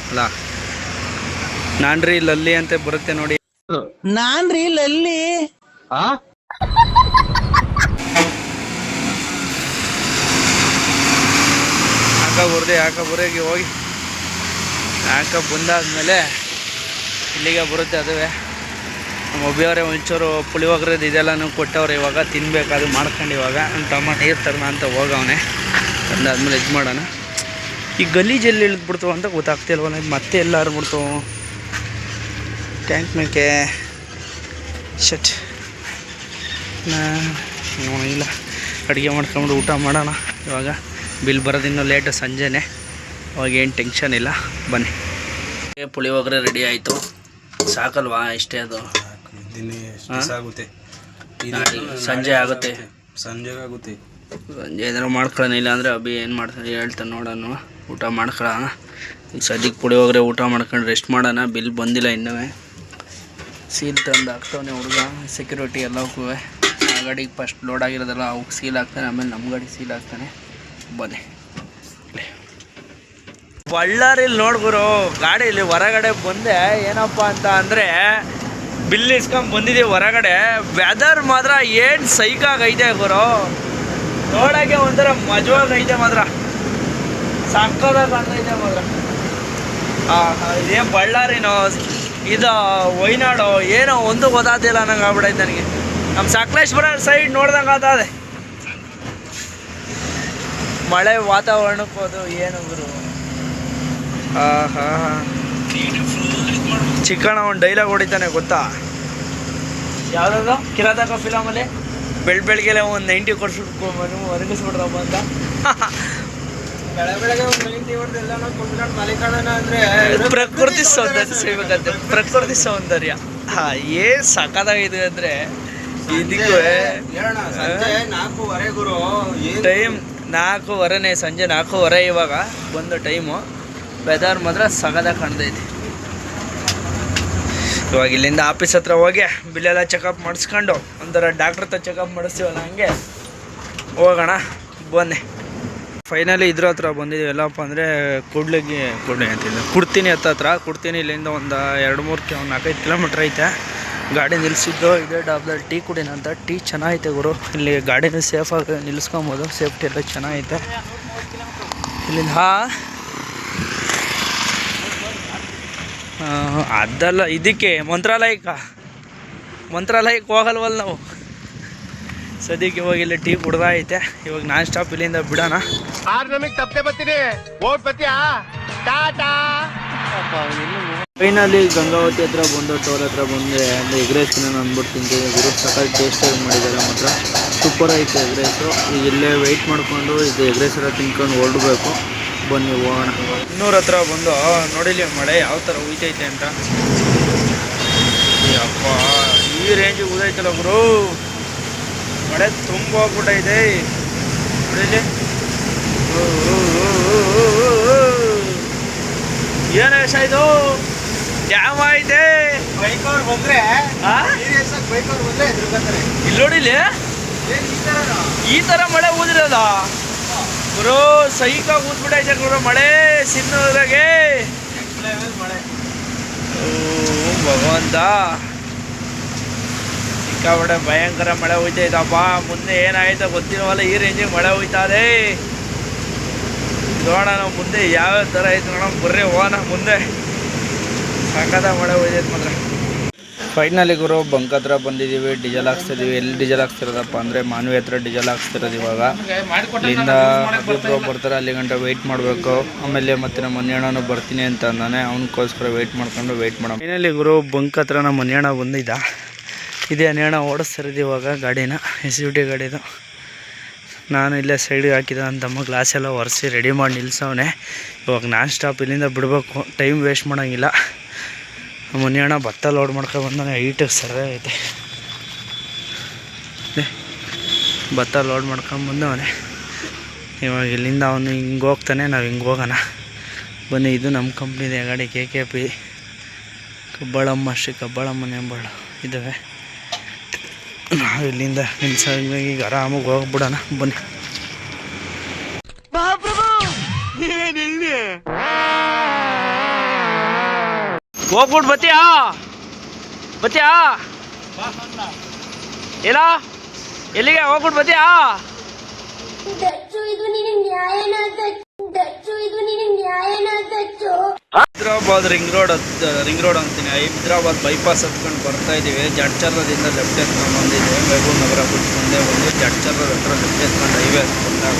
ಅಲ್ಲ. ನಾನ್ರಿ ಲಲ್ಲಿ ಅಂತ ಬರುತ್ತೆ ನೋಡಿ, ನಾನ್ರಿ ಲಲ್ಲಿ ಯಾಕ ಬುರೆಗೆ ಹೋಗಿ ಯಾಕ ಬಂದಾದ್ಮೇಲೆ ಇಲ್ಲಿಗೆ ಬರುತ್ತೆ. ಅದುವೇ ನಮ್ಮ ಒಬ್ಬಿಯವರೇ ಒಂಚೂರು ಪುಳಿಯೋಗರೆದು ಇದೆಲ್ಲನೂ ಕೊಟ್ಟವ್ರೆ, ಇವಾಗ ತಿನ್ಬೇಕು. ಅದು ಮಾಡ್ಕೊಂಡು ಇವಾಗ ನನ್ನ ತಮ್ಮ ನೀರು ತರೋಣ ಅಂತ ಹೋಗವನೆ. ತಂದಾದ್ಮೇಲೆ ಇದು ಮಾಡೋಣ. ಈ ಗಲೀಜೆಲ್ಲಿ ಇಳಿದ್ಬಿಡ್ತು ಅಂತ ಗೊತ್ತಾಗ್ತಿಲ್ವಲ್ಲ, ಮತ್ತೆ ಎಲ್ಲ ಹರಿಬಿಡ್ತು ಟ್ಯಾಂಕ್ ಮೇಕೆ ಶಟ್. ಇಲ್ಲ ಅಡುಗೆ ಮಾಡ್ಕೊಂಡು ಊಟ ಮಾಡೋಣ. ಇವಾಗ ಬಿಲ್ ಬರೋದಿನ್ನೂ ಲೇಟು, ಸಂಜೆನೇ. ಅವಾಗ ಏನು ಟೆನ್ಷನ್ ಇಲ್ಲ. ಬನ್ನಿ, ಪುಳಿಯೋಗರೆ ರೆಡಿ ಆಯಿತು. ಸಾಕಲ್ವಾ ಇಷ್ಟೇ? ಅದು ಆಗುತ್ತೆ, ಸಂಜೆ ಆಗುತ್ತೆ, ಸಂಜೆ ಆಗುತ್ತೆ. ಸಂಜೆ ಏನಾರು ಮಾಡ್ಕೊಳ್ಳೋಣ. ಇಲ್ಲ ಅಂದರೆ ಅಭಿ ಏನು ಮಾಡ್ತಾನೆ ಹೇಳ್ತಾನೆ ನೋಡೋಣ. ಊಟ ಮಾಡ್ಕೊಳ್ಳೋಣ. ಈಗ ಸದ್ಯಕ್ಕೆ ಪುಳಿಯೋಗರೆ ಊಟ ಮಾಡ್ಕೊಂಡು ರೆಸ್ಟ್ ಮಾಡೋಣ. ಬಿಲ್ ಬಂದಿಲ್ಲ ಇನ್ನೂ. ಸೀಲ್ ತಂದು ಹಾಕ್ತಾವನೆ ಹುಡುಗ, ಸೆಕ್ಯೂರಿಟಿ ಎಲ್ಲವಕ್ಕೂ. ಆ ಗಾಡಿಗೆ ಫಸ್ಟ್ ಲೋಡ್ ಆಗಿರೋದಲ್ಲ ಅವಕ್ಕೆ ಸೀಲ್ ಹಾಕ್ತಾನೆ, ಆಮೇಲೆ ನಮ್ಮ ಗಾಡಿಗೆ ಸೀಲ್ ಹಾಕ್ತಾನೆ. ಬನ್ನಿ, ಬಳ್ಳಾರಿಲಿ ನೋಡ್ಗುರು ಗಾಡೀಲಿ ಹೊರಗಡೆ ಬಂದೆ. ಏನಪ್ಪ ಅಂತ ಅಂದರೆ ಬಿಲ್ ಇಸ್ಕೊಂಡು ಬಂದಿದ್ದೀವಿ ಹೊರಗಡೆ. ವೆದರ್ ಮಾತ್ರ ಏನು ಸೈಕಾಗೈತೆ ಗುರು, ನೋಡೋಕ್ಕೆ ಒಂಥರ ಮಜವಾಗೈತೆ ಮಾತ್ರ, ಸಕ್ಕದಾಗಿ ಕಾಣ್ತೈತೆ ಮಾತ್ರ. ಇದೇನು ಬಳ್ಳಾರಿನೋ ಇದು ವೈನಾಡು ಏನೋ ಒಂದು ಗೊತ್ತಾಗ್ತಿಲ್ಲ ನಂಗೆ ಆಗ್ಬಿಡೈತೆ ನನಗೆ. ನಮ್ಮ ಸಕಲೇಶ್ಪುರ ಸೈಡ್ ನೋಡ್ದಂಗೆ ಆಗ್ತದೆ. ಮಳೆ ವಾತಾವರಣಕ್ಕೂ ಅದು ಏನು ಗುರು. ಚಿಕ್ಕಣ್ಣ ಒಂದು ಡೈಲಾಗ್ ಹೊಡಿತಾನೆ ಗೊತ್ತಾ, ಯಾವುದಾದ್ರು ಕಿರಾತಕ ಫಿಲಮಲ್ಲಿ ಬೆಳಗ್ಗೆಲೆ ಒಂದು 90 ಕೊಡ್ಸ್ಬಿಟ್ಟು ಒದಗಿಸ್ಬಿಡ್ರಪ್ಪ ಅಂತ. ಬೆಳಗ್ಗೆ ಒಂದು 90 ಹೊಡೆದೆಲ್ಲ ಕುಂತ್ಕೊಂಡು ಮಲಿಕಣ ಅಂದರೆ ಪ್ರಕೃತಿ ಸೌಂದರ್ಯ ಸಿಗ್ಬೇಕಂತೆ, ಪ್ರಕೃತಿ ಸೌಂದರ್ಯ. ಏನು ಸಖತ್ತಾಗಿದೆ ಅಂದರೆ ಇದಕ್ಕೂ ಸಂಜೆ 4:15 ಗುರು. ಟೈಮ್ 4:15, ಸಂಜೆ 4:15 ಇವಾಗ ಬಂದು ಟೈಮು. ವೆದರ್ ಮಾತ್ರ ಸಗದಾಗಿ ಕಾಣ್ತೈತಿ. ಇವಾಗ ಇಲ್ಲಿಂದ ಆಫೀಸ್ ಹತ್ರ ಹೋಗಿ ಬಿಲ್ಲೆಲ್ಲ ಚೆಕಪ್ ಮಾಡಿಸ್ಕೊಂಡು ಒಂಥರ ಡಾಕ್ಟ್ರ್ ಹತ್ರ ಚೆಕಪ್ ಮಾಡಿಸ್ತೀವಲ್ಲ ಹಂಗೆ ಹೋಗೋಣ. ಬನ್ನಿ, ಫೈನಲಿ ಇದ್ರ ಹತ್ರ ಬಂದಿದ್ದೀವಿ. ಎಲ್ಲಪ್ಪ ಅಂದರೆ ಕೂಡ್ಲಿ ಅಂತಿದ್ದೆ ಕುಡ್ತೀನಿ ಹತ್ರ. ಕುಡ್ತೀನಿ ಇಲ್ಲಿಂದ ಒಂದು 2-4 ಕಿಲೋಮೀಟ್ರ್ ಐತೆ. ಗಾಡಿ ನಿಲ್ಲಿಸಿದ್ದು ಇದೇ ಡಾಬ್ದಲ್ಲಿ ಟೀ ಕುಡಿನ ಅಂತ. ಟೀ ಚೆನ್ನಾಗೈತೆ ಗುರು, ಇಲ್ಲಿ ಗಾಡಿನೂ ಸೇಫಾಗಿ ನಿಲ್ಲಿಸ್ಕೊಬೋದು, ಸೇಫ್ಟಿ ಎಲ್ಲ ಚೆನ್ನಾಗೈತೆ ಇಲ್ಲಿಂದ. ಅದಲ್ಲ, ಇದಕ್ಕೆ ಮಂತ್ರಾಲಯಕ್ಕೆ ಹೋಗಲ್ವಲ್ಲ ನಾವು. ಸದ್ಯಕ್ಕೆ ಇವಾಗ ಇಲ್ಲಿ ಟೀ ಕುಡ್ದೈತೆ. ಇವಾಗ ನಾನ್ ಸ್ಟಾಪ್ ಇಲ್ಲಿಂದ ಬಿಡೋಣ. ಫೈನಲಿ ಗಂಗಾವತಿ ಹತ್ರ ಬಂದು ಟೋಲ್ ಹತ್ರ ಬಂದೆ. ಅಂದರೆ ಎಗ್ ರೈಸ್ ಅಂದ್ಬಿಟ್ಟು ತಿಂತೀವಿ ಗುರು. ಸಖತ್ ಟೇಸ್ಟಾಗಿ ಮಾಡಿದ್ದಾರೆ ಮಾತ್ರ, ಸೂಪರ್ ಐತೆ ಎಗ್ ರೈಸು. ಈಗ ಇಲ್ಲೇ ವೆಯ್ಟ್ ಮಾಡಿಕೊಂಡು ಇದು ಎಗ್ ರೈಸ್ ಎಲ್ಲ ತಿನ್ಕೊಂಡು ಹೊರಡಬೇಕು. ಬನ್ನಿ ಹೋಗೋಣ. 200 ಹತ್ರ ಬಂದು ನೋಡಿಲಿ ಮಳೆ ಯಾವ ಥರ ಉಯ್ತೈತೆ ಅಂತ. ಅಪ್ಪ ಈ ರೇಂಜಿಗೆ ಉದೈತಲ್ಲ ಗುರು, ಮಳೆ ತುಂಬ ಹೋಗ್ಬಿಟ್ಟೈತೆ. ನೋಡಿಲಿ ಏನು ಇದು ಜಾಮ್ ಐತೆ. ಬೈಕ್ ಅವ್ರು ಬಂದ್ರೆ ಆ? ಬೈಕ್ ಅವ್ರು ಬಂದ್ರೆ ಎದುರುಗತ್ತಾರೆ. ಇಲ್ಲಿ ನೋಡಿಲಿ ಏನ್ ಈ ಥರನಾ? ಈ ತರ ಮಳೆ ಊದಿರೋದ ಗುರು. ಸೈಕಾಗಿ ಊದ್ಬಿಟ್ಟೈತೆ ಗುರು ಮಳೆ ಸಿನ್ನೂರಾಗೆ. ನೆಕ್ಸ್ಟ್ ಲೆವೆಲ್ ಮಳೆ. ಓ ಭಗವಂತ, ಸಿಕ್ಕಾಪಟ್ಟೆ ಭಯಂಕರ ಮಳೆ ಹೋಯ್ತೈತಪ್ಪ. ಮುಂದೆ ಏನಾಯ್ತೋ ಗೊತ್ತಿರೋವಲ್ಲ, ಈ ರೇಂಜಿಗೆ ಮಳೆ ಹೋಯ್ತದೆ. ನೋಡೋಣ ಮುಂದೆ ಯಾವ್ಯಾವ ಥರ ಐತೆ ನೋಡೋಣ. ಬರ್ರಿ ಹೋಗೋಣ ಮುಂದೆ. ಸಖತ್ತ ಮಳೆ ಹೋಯ್ತೈತೆ ಮಾತ್ರ. ಫೈನಲಿ ಗುರು ಬಂಕ್ ಹತ್ರ ಬಂದಿದ್ದೀವಿ, ಡೀಸೆಲ್ ಹಾಕ್ಸ್ತಿದ್ದೀವಿ. ಎಲ್ಲಿ ಡೀಸೆಲ್ ಹಾಕ್ಸ್ತಿರೋದಪ್ಪ ಅಂದರೆ ಮಾನ್ವಿ ಹತ್ರ ಡೀಸೆಲ್ ಹಾಕ್ಸ್ತಿರೋದು. ಇವಾಗ ಇಲ್ಲಿಂದ ಒಬ್ಬರು ಬರ್ತಾರೆ, ಅಲ್ಲಿ ಗಂಟೆ ವೆಯ್ಟ್ ಮಾಡಬೇಕು. ಆಮೇಲೆ ಮತ್ತೆ ನಮ್ಮ ಮನೆಯಣ್ಣನು ಬರ್ತೀನಿ ಅಂತ ಅಂದಾನೆ, ಅವನಿಗೋಸ್ಕರ ವೆಯ್ಟ್ ಮಾಡ್ಕೊಂಡು ವೆಯ್ಟ್ ಮಾಡೋಣ. ಫೈನಲಿ ಗುರು ಬಂಕ್ ಹತ್ರ ನಮ್ಮ ಮನೆಯಣ್ಣ ಬಂದಿದ್ದ. ಇದೇ ಅಣ್ಣ ಓಡಿಸ್ತಿರೋದು ಇವಾಗ ಗಾಡಿನ, SUV ಗಾಡಿದು. ನಾನು ಇಲ್ಲೇ ಸೈಡಿಗೆ ಹಾಕಿದ ಅಂತಮ್ಮ ಗ್ಲಾಸೆಲ್ಲ ಒರೆಸಿ ರೆಡಿ ಮಾಡಿ ನಿಲ್ಸವನೆ. ಇವಾಗ ನಾನ್ ಸ್ಟಾಪ್ ಇಲ್ಲಿಂದ ಬಿಡಬೇಕು, ಟೈಮ್ ವೇಸ್ಟ್ ಮಾಡೋಂಗಿಲ್ಲ. ಮುನಿಯಣ್ಣ ಭತ್ತ ಲೋಡ್ ಮಾಡ್ಕೊಂಡು ಬಂದಾನೆ, ಹೈಟಿಗೆ ಸರಿ ಐತೆ. ಭತ್ತ ಲೋಡ್ ಮಾಡ್ಕೊಂಡು ಬಂದವನೆ. ಇವಾಗ ಇಲ್ಲಿಂದ ಅವನು ಹಿಂಗೆ ಹೋಗ್ತಾನೆ, ನಾವು ಹಿಂಗೆ ಹೋಗೋಣ ಬನ್ನಿ. ಇದು ನಮ್ಮ ಕಂಪ್ನಿದೆ ಗಾಡಿ, KKP ಕಬ್ಬಾಳಮ್ಮ, ಶ್ರೀ ಕಬ್ಬಾಳಮ್ಮನ ಎಂಬಳು ಇದ್ದಾವೆ. ನಾವು ಇಲ್ಲಿಂದ ನಿಲ್ಸಾಗಿ ಈಗ ಆರಾಮಾಗಿ ಹೋಗ್ಬಿಡೋಣ ಬನ್ನಿ. ಹೋಗ್ಬಿಟ್ಟು ಬತ್ತೀಯಾ ಇಲ್ಲ ಎಲ್ಲಿಗೆ ಹೋಗ್ಬಿಟ್ಟು ಬತ್ತೀಯಾ? ಹೈದ್ರಾಬಾದ್ ರಿಂಗ್ ರೋಡ್ ಅಂತೀನಿ, ಹೈದ್ರಾಬಾದ್ ಬೈಪಾಸ್ ಹತ್ಕೊಂಡು ಬರ್ತಾ ಇದೀವಿ. ಜಡ್ಚರ್ರದಿಂದ ಲೆಫ್ಟ್ ಎತ್ಕೊಂಡು ಬಂದಿದ್ದೀವಿ. ಮೆಹಬೂಬ್ ನಗರ ಬಿಟ್ಟು ಮುಂದೆ ಬಂದು ಜಡ್ಚರ್ರ ಹತ್ರ ಲೆಫ್ಟ್ ಎತ್ಕೊಂಡು ಹೈವೇ ಹತ್ಕೊಂಡಾಗ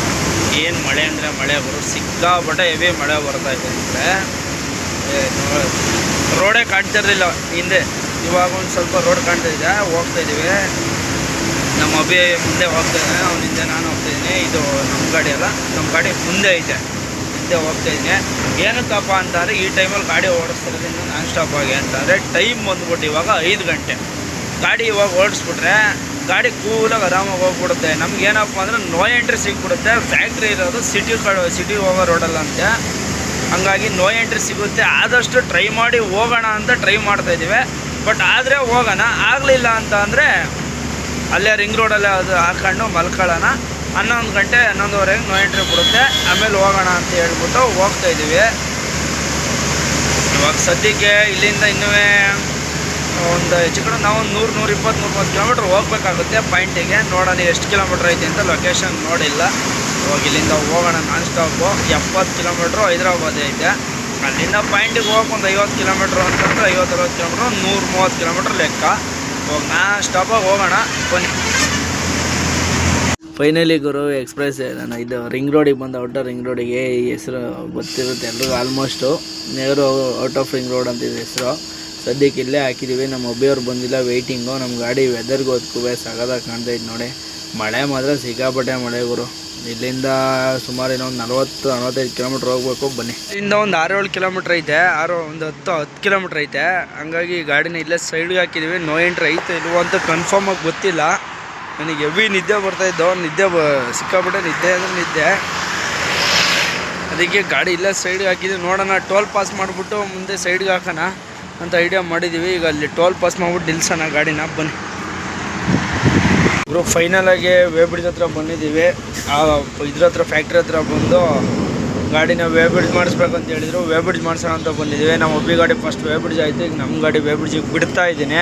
ಏನು ಮಳೆ ಅಂದರೆ ಮಳೆ ಬರೋ ಸಿಕ್ಕಾಪಟ್ಟೆ ಹೆವಿ ಮಳೆ ಬರ್ತಾ ಇದೆ. ಅಂದರೆ ರೋಡೇ ಕಾಣ್ತಿರಲಿಲ್ಲ ಹಿಂದೆ, ಇವಾಗ ಒಂದು ಸ್ವಲ್ಪ ರೋಡ್ ಕಾಣ್ತಾಯಿದೆ. ಹೋಗ್ತಾಯಿದ್ದೀವಿ, ನಮ್ಮ ಅಭಿ ಮುಂದೆ ಹೋಗ್ತಾಯಿದ್ದಾನೆ, ಅವ್ನ ಹಿಂದೆ ನಾನು ಹೋಗ್ತಾಯಿದ್ದೀನಿ. ಇದು ನಮ್ಮ ಗಾಡಿ ಅಲ್ಲ, ನಮ್ಮ ಗಾಡಿ ಮುಂದೆ ಐತೆ, ಹಿಂದೆ ಹೋಗ್ತಾಯಿದ್ದೀನಿ. ಏನಕ್ಕಪ್ಪ ಅಂತಂದರೆ ಈ ಟೈಮಲ್ಲಿ ಗಾಡಿ ಓಡಿಸ್ತಿರೋದ್ರಿಂದ ನಾನ್ ಸ್ಟಾಪ್ ಆಗಿ ಅಂತಂದರೆ ಟೈಮ್ ಬಂದ್ಬಿಟ್ಟು ಇವಾಗ 5 ಗಂಟೆ. ಗಾಡಿ ಇವಾಗ ಓಡಿಸ್ಬಿಟ್ರೆ ಗಾಡಿ ಕೂಲಾಗಿ ಆರಾಮಾಗಿ ಹೋಗ್ಬಿಡುತ್ತೆ. ನಮ್ಗೇನಪ್ಪ ಅಂದರೆ ನೋ ಎಂಟ್ರಿ ಸಿಗ್ಬಿಡುತ್ತೆ. ಫ್ಯಾಕ್ಟ್ರಿ ಇರೋದು ಸಿಟಿ ಹೋಗೋ ರೋಡಲ್ಲಂತೆ, ಹಂಗಾಗಿ ನೋ ಎಂಟ್ರಿ ಸಿಗುತ್ತೆ. ಆದಷ್ಟು ಟ್ರೈ ಮಾಡಿ ಹೋಗೋಣ ಅಂತ ಟ್ರೈ ಮಾಡ್ತಾಯಿದ್ದೀವಿ. ಬಟ್ ಆದರೆ ಹೋಗೋಣ, ಆಗಲಿಲ್ಲ ಅಂತ ಅಂದರೆ ಅಲ್ಲೇ ರಿಂಗ್ ರೋಡಲ್ಲೇ ಅದು ಹಾಕೊಂಡು ಮಲ್ಕೊಳ್ಳೋಣ. 11 ಗಂಟೆ 11:30 ನೋ ಎಂಟ್ರಿ ಬಿಡುತ್ತೆ, ಆಮೇಲೆ ಹೋಗೋಣ ಅಂತ ಹೇಳ್ಬಿಟ್ಟು ಹೋಗ್ತಾಯಿದ್ದೀವಿ. ಇವಾಗ ಸದ್ಯಕ್ಕೆ ಇಲ್ಲಿಂದ ಇನ್ನೂ ಒಂದು ಹೆಚ್ಚು ಕಡೆ ನಾವು 100-120-130 ಕಿಲೋಮೀಟ್ರ್ ಹೋಗ್ಬೇಕಾಗುತ್ತೆ ಪಾಯಿಂಟಿಗೆ. ನೋಡೋಣ ಎಷ್ಟು ಕಿಲೋಮೀಟ್ರ್ ಐತೆ ಅಂತ ಲೊಕೇಶನ್ ನೋಡಿಲ್ಲ. ಇವಾಗ ಇಲ್ಲಿಂದ ಹೋಗೋಣ ನಾನ್ ಸ್ಟಾಪು. 70 ಕಿಲೋಮೀಟ್ರು ಹೈದ್ರಾಬಾದ್ ಐತೆ. ಅಲ್ಲಿಂದ ಪಾಯಿಂಟಿಗೆ ಹೋಗಕ್ಕೆ ಒಂದು 50 ಕಿಲೋಮೀಟ್ರು ಅಂತಂದ್ರೆ 50-60 ಕಿಲೋಮೀಟ್ರು, 130 ಕಿಲೋಮೀಟ್ರ್ ಲೆಕ್ಕ. ಇವಾಗ ನಾನ್ ಸ್ಟಾಪಾಗಿ ಹೋಗೋಣ ಬನ್ನಿ. ಫೈನಲಿ ಗುರು ಎಕ್ಸ್ಪ್ರೆಸ್ ನಾನು ಇದು ರಿಂಗ್ ರೋಡಿಗೆ ಬಂದು, ಔಟರ್ ರಿಂಗ್ ರೋಡಿಗೆ. ಈ ಹೆಸರು ಗೊತ್ತಿರುತ್ತೆ ಎಲ್ರಿಗೂ almost. Nehru out of ring road ಅಂತಿದೆ ಹೆಸರು. ಸದ್ಯಕ್ಕೆ ಇಲ್ಲೇ ಹಾಕಿದ್ದೀವಿ. ನಮ್ಮ ಒಬ್ಬೆಯವ್ರು ಬಂದಿಲ್ಲ, ವೆಯ್ಟಿಂಗು. ನಮ್ಮ ಗಾಡಿ ವೆದರ್ಗೆ ಹೊತ್ಕೂ ಸಗದಾಗಿ ಕಾಣ್ತೈತೆ ನೋಡಿ. ಮಳೆ ಮಾತ್ರ ಸಿಕ್ಕಾಪಟ್ಟೆ ಮಳೆ ಗುರು. ಇಲ್ಲಿಂದ ಸುಮಾರು ಇನ್ನೊಂದು 40-45 ಕಿಲೋಮೀಟ್ರ್ ಹೋಗ್ಬೇಕು ಬನ್ನಿ. ಇಲ್ಲಿಂದ ಒಂದು 6-7 ಕಿಲೋಮೀಟ್ರ್ ಐತೆ, ಒಂದು 10 ಕಿಲೋಮೀಟ್ರ್ ಐತೆ. ಹಂಗಾಗಿ ಗಾಡಿನ ಇಲ್ಲೇ ಸೈಡ್ಗೆ ಹಾಕಿದ್ದೀವಿ. ನೋ ಎಂಟ್ರಿ ಐತೆ ಇಲ್ವೋ ಅಂತ ಕನ್ಫರ್ಮಾಗಿ ಗೊತ್ತಿಲ್ಲ. ನನಗೆ ಹೆವಿ ನಿದ್ದೆ ಬರ್ತಾಯಿದ್ದೋ, ಸಿಕ್ಕಾಪಟ್ಟೆ ನಿದ್ದೆ ಅಂದರೆ ನಿದ್ದೆ. ಅದಕ್ಕೆ ಗಾಡಿ ಇಲ್ಲೇ ಸೈಡ್ಗೆ ಹಾಕಿದ್ದೀವಿ. ನೋಡೋಣ, ಟೋಲ್ ಪಾಸ್ ಮಾಡಿಬಿಟ್ಟು ಮುಂದೆ ಸೈಡ್ಗೆ ಹಾಕೋಣ ಅಂತ ಐಡಿಯಾ ಮಾಡಿದ್ದೀವಿ. ಈಗ ಅಲ್ಲಿ ಟೋಲ್ ಪಾಸ್ ಮಾಡ್ಬಿಟ್ಟು ನಿಲ್ಸೋಣ ಗಾಡಿನ ಬನ್ನಿ. ಇವರು ಫೈನಲಾಗಿ ವೇ ಬ್ರಿಡ್ಜ್ ಹತ್ರ ಬಂದಿದ್ದೀವಿ. ಇದ್ರ ಹತ್ರ ಫ್ಯಾಕ್ಟ್ರಿ ಹತ್ರ ಬಂದು ಗಾಡಿನ ವೇ ಬ್ರಿಡ್ಜ್ ಮಾಡಿಸ್ಬೇಕು ಅಂತ ಹೇಳಿದರು. ವೇ ಬ್ರಿಡ್ಜ್ ಮಾಡಿಸೋಣ ಅಂತ ಬಂದಿದ್ದೀವಿ. ನಮ್ಮ ಒಬ್ಬಿ ಗಾಡಿ ಫಸ್ಟ್ ವೇ ಬ್ರಿಡ್ಜ್ ಆಯಿತು, ಈಗ ನಮ್ಮ ಗಾಡಿ ವೇ ಬ್ರಿಡ್ಜಿಗೆ ಬಿಡ್ತಾ ಇದ್ದೀನಿ.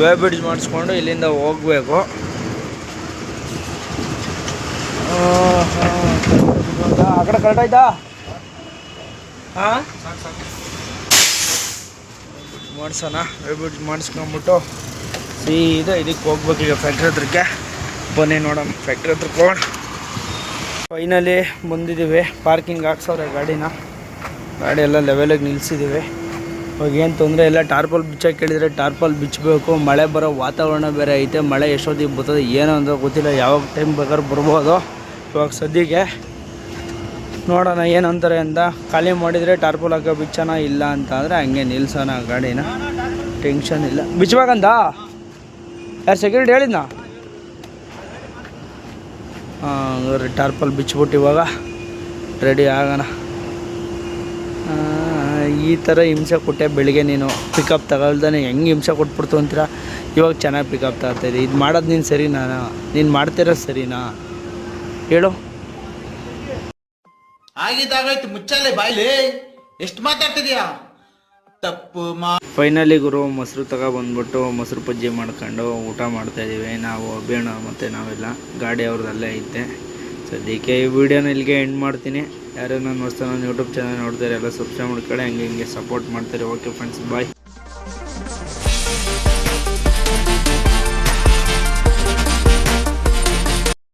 ವೇ ಬ್ರಿಡ್ಜ್ ಮಾಡಿಸ್ಕೊಂಡು ಇಲ್ಲಿಂದ ಹೋಗಬೇಕು. ಆ ಕಡೆ ಕರೆಕ್ಟ್ ಆಯ್ತಾ? ಹಾಂ, ಮಾಡಿಸೋಣ. ವೇ ಬ್ರಿಡ್ಜ್ ಮಾಡಿಸ್ಕೊಂಬಿಟ್ಟು ಸೀದಾ ಇದಕ್ಕೆ ಹೋಗ್ಬೇಕು ಈಗ ಫ್ಯಾಕ್ಟ್ರಿ ಹತ್ರಕ್ಕೆ. ಬನ್ನಿ ನೋಡೋಣ, ಫ್ಯಾಕ್ಟ್ರಿ ಹತ್ರಕ್ಕೆ ಹೋಗೋಣ. ಫೈನಲಿ ಬಂದಿದ್ದೀವಿ. ಪಾರ್ಕಿಂಗ್ ಹಾಕ್ಸವ್ರೆ ಗಾಡಿನ. ಗಾಡಿ ಎಲ್ಲ ಲೆವೆಲಿಗೆ ನಿಲ್ಲಿಸಿದ್ದೀವಿ. ಇವಾಗ ಏನು ತೊಂದರೆ ಇಲ್ಲ. ಟಾರ್ಪಲ್ ಬಿಚ್ಚಕ್ಕೆ ಕೇಳಿದರೆ ಟಾರ್ಪಲ್ ಬಿಚ್ಚಬೇಕು. ಮಳೆ ಬರೋ ವಾತಾವರಣ ಬೇರೆ ಐತೆ. ಮಳೆ ಎಷ್ಟೊತ್ತಿಗೆ ಬರ್ತದೆ ಏನೋ ಅಂತ ಗೊತ್ತಿಲ್ಲ, ಯಾವಾಗ ಟೈಮ್ ಬೇಕಾದ್ರೆ ಬರ್ಬೋದು. ಇವಾಗ ಸದ್ಯಕ್ಕೆ ನೋಡೋಣ ಏನಂತಾರೆ ಅಂತ. ಖಾಲಿ ಮಾಡಿದರೆ ಟಾರ್ಪಲ್ ಹಾಕೋ ಬಿಚ್ಚೋಣ, ಇಲ್ಲ ಅಂತ ಅಂದರೆ ಹಂಗೆ ನಿಲ್ಸೋಣ ಗಾಡಿನ. ಟೆನ್ಷನ್ ಇಲ್ಲ. ಬಿಚ್ಚಬೇಕಂತ ಯಾರು ಸೆಕ್ಯೂರಿಟಿ ಹೇಳಿದ್ನಾ? ಹಾಂ, ಟಾರ್ಪಲ್ ಬಿಚ್ಚಿಬಿಟ್ಟು ಇವಾಗ ರೆಡಿ ಆಗೋಣ. ಈ ಥರ ಹಿಂಸೆ ಕೊಟ್ಟೆ ಬೆಳಿಗ್ಗೆ ನೀನು ಪಿಕಪ್ ತಗೊಳ್ದಾನೆ ಹೆಂಗೆ ಹಿಂಸೆ ಕೊಟ್ಬಿಡ್ತು ಅಂತೀರ. ಇವಾಗ ಚೆನ್ನಾಗಿ ಪಿಕಪ್ ತಗೊಳ್ತಾಯಿದ್ದೆ. ಇದು ಮಾಡೋದು ನೀನು ಸರಿನಾ? ನೀನು ಮಾಡ್ತಿರೋ ಸರಿನಾ ಹೇಳು? ಆಗಿದ್ದಾಗಾಯ್ತು, ಮುಚ್ಚಾಲೆ ಬಾಯ್ಲಿ. ಎಷ್ಟು ಮಾತಾಡ್ತಿದ್ಯಾ? ತಪ್ಪು ಫೈನಲಿ ಗುರು ಮೊಸರು ತಗೊಬಂದ್ಬಿಟ್ಟು ಮೊಸರು ಬಜ್ಜಿ ಮಾಡ್ಕೊಂಡು ಊಟ ಮಾಡ್ತಾಯಿದ್ದೀವಿ ನಾವು, ಅಭಿಯಣ್ಣ ಮತ್ತು ನಾವೆಲ್ಲ. ಗಾಡಿ ಅವ್ರದ್ದಲ್ಲೇ ಐತೆ. ಸದ್ಯಕ್ಕೆ ಈ ವಿಡಿಯೋನ ಇಲ್ಲಿಗೆ ಎಂಡ್ ಮಾಡ್ತೀನಿ. ಯಾರು ನನ್ನ ಹೊಸ ನನ್ನ ಯೂಟ್ಯೂಬ್ ಚಾನಲ್ ನೋಡ್ತಾರೆ ಎಲ್ಲ ಸಬ್ಸ್ಕ್ರೈಬ್ ಮಾಡ್ಕೊಳ್ಳಿ, ಹಂಗೆ ಹಿಂಗೆ ಸಪೋರ್ಟ್ ಮಾಡ್ತಾರೆ. ಓಕೆ ಫ್ರೆಂಡ್ಸ್, ಬಾಯ್.